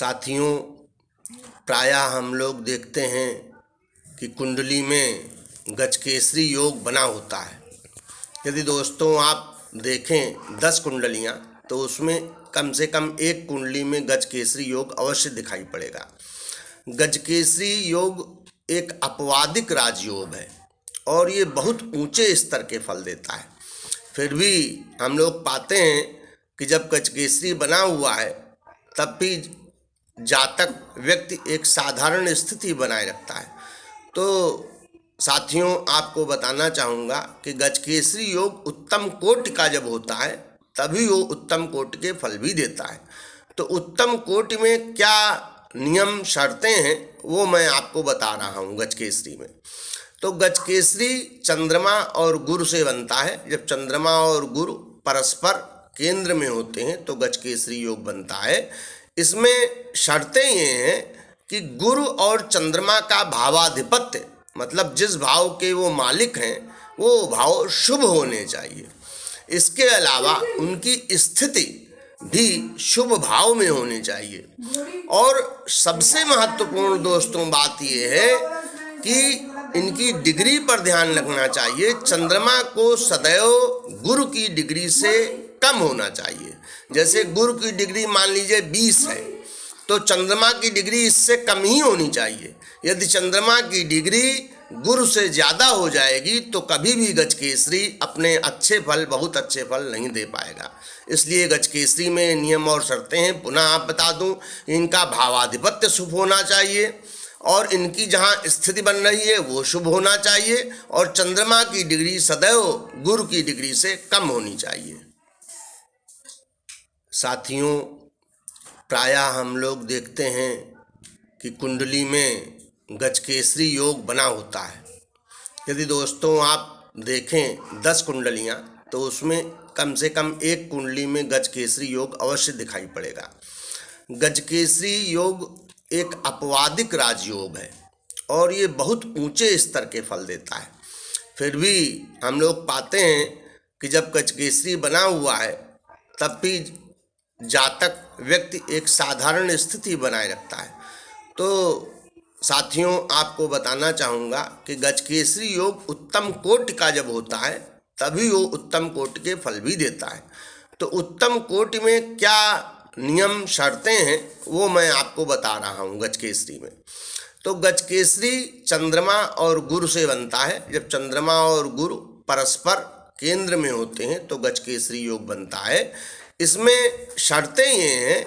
साथियों, प्रायः हम लोग देखते हैं कि कुंडली में गजकेसरी योग बना होता है। यदि दोस्तों आप देखें 10 कुंडलियाँ तो उसमें कम से कम एक कुंडली में गजकेसरी योग अवश्य दिखाई पड़ेगा। गजकेसरी योग एक अपवादिक राजयोग है और ये बहुत ऊंचे स्तर के फल देता है। फिर भी हम लोग पाते हैं कि जब गजकेसरी बना हुआ है तब भी जातक व्यक्ति एक साधारण स्थिति बनाए रखता है। तो साथियों, आपको बताना चाहूँगा कि गजकेसरी योग उत्तम कोटि का जब होता है तभी वो उत्तम कोटि के फल भी देता है। तो उत्तम कोटि में क्या नियम शर्तें हैं वो मैं आपको बता रहा हूँ। गजकेसरी में तो गजकेसरी चंद्रमा और गुरु से बनता है। जब चंद्रमा और गुरु परस्पर केंद्र में होते हैं तो गजकेसरी योग बनता है। इसमें शर्तें ये हैं कि गुरु और चंद्रमा का भावाधिपत्य, मतलब जिस भाव के वो मालिक हैं वो भाव शुभ होने चाहिए। इसके अलावा उनकी स्थिति भी शुभ भाव में होनी चाहिए। और सबसे महत्वपूर्ण दोस्तों बात यह है कि इनकी डिग्री पर ध्यान रखना चाहिए। चंद्रमा को सदैव गुरु की डिग्री से कम होना चाहिए। जैसे गुरु की डिग्री मान लीजिए 20 है तो चंद्रमा की डिग्री इससे कम ही होनी चाहिए। यदि चंद्रमा की डिग्री गुरु से ज़्यादा हो जाएगी तो कभी भी गजकेसरी अपने अच्छे फल, बहुत अच्छे फल नहीं दे पाएगा। इसलिए गजकेसरी में नियम और शर्तें हैं। पुनः आप बता दूं, इनका भावाधिपत्य शुभ होना चाहिए और इनकी जहाँ स्थिति बन रही है वो शुभ होना चाहिए और चंद्रमा की डिग्री सदैव गुरु की डिग्री से कम होनी चाहिए। साथियों, प्रायः हम लोग देखते हैं कि कुंडली में गजकेसरी योग बना होता है। यदि दोस्तों आप देखें 10 कुंडलियाँ तो उसमें कम से कम एक कुंडली में गजकेसरी योग अवश्य दिखाई पड़ेगा। गजकेसरी योग एक अपवादिक राजयोग है और ये बहुत ऊंचे स्तर के फल देता है। फिर भी हम लोग पाते हैं कि जब गजकेसरी बना हुआ है तब भी जातक व्यक्ति एक साधारण स्थिति बनाए रखता है। तो साथियों, आपको बताना चाहूँगा कि गजकेसरी योग उत्तम कोटि का जब होता है तभी वो उत्तम कोटि के फल भी देता है। तो उत्तम कोटि में क्या नियम शर्तें हैं वो मैं आपको बता रहा हूँ। गजकेसरी में तो गजकेसरी चंद्रमा और गुरु से बनता है। जब चंद्रमा और गुरु परस्पर केंद्र में होते हैं तो गजकेसरी योग बनता है। इसमें शर्तें ये हैं